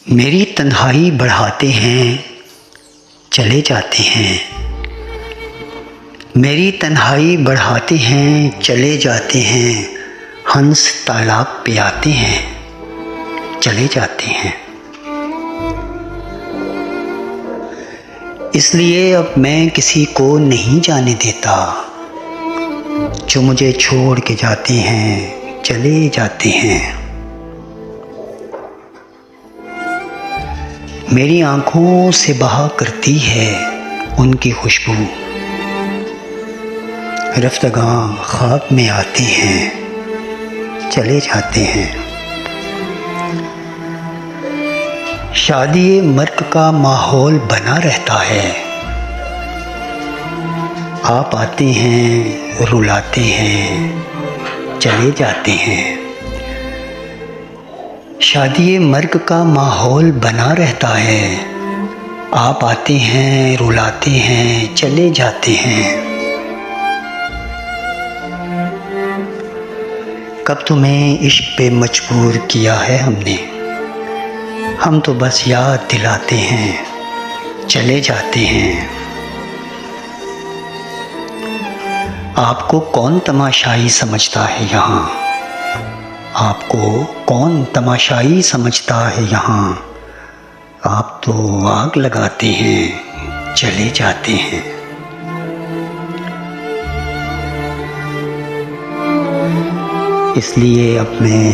मेरी तन्हाई बढ़ाते हैं, चले जाते हैं। मेरी तन्हाई बढ़ाते हैं, चले जाते हैं। हंस तालाब पे आते हैं, चले जाते हैं। इसलिए अब मैं किसी को नहीं जाने देता। जो मुझे छोड़ के जाते हैं, चले जाते हैं। मेरी आँखों से बहा करती है उनकी खुशबू। रफ्तगां ख्वाब में आते हैं, चले जाते हैं। शादी मर्क का माहौल बना रहता है। आप आते हैं, रुलाते हैं, चले जाते हैं। शादी मर्ग का माहौल बना रहता है। आप आते हैं, रुलाते हैं, चले जाते हैं। कब तुम्हें इश्क पे मजबूर किया है हमने? हम तो बस याद दिलाते हैं, चले जाते हैं। आपको कौन तमाशाई समझता है यहाँ? आपको कौन तमाशाई समझता है यहाँ? आप तो आग लगाते हैं, चले जाते हैं। इसलिए अब मैं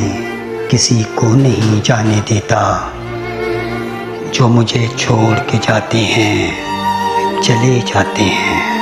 किसी को नहीं जाने देता। जो मुझे छोड़ के जाते हैं, चले जाते हैं।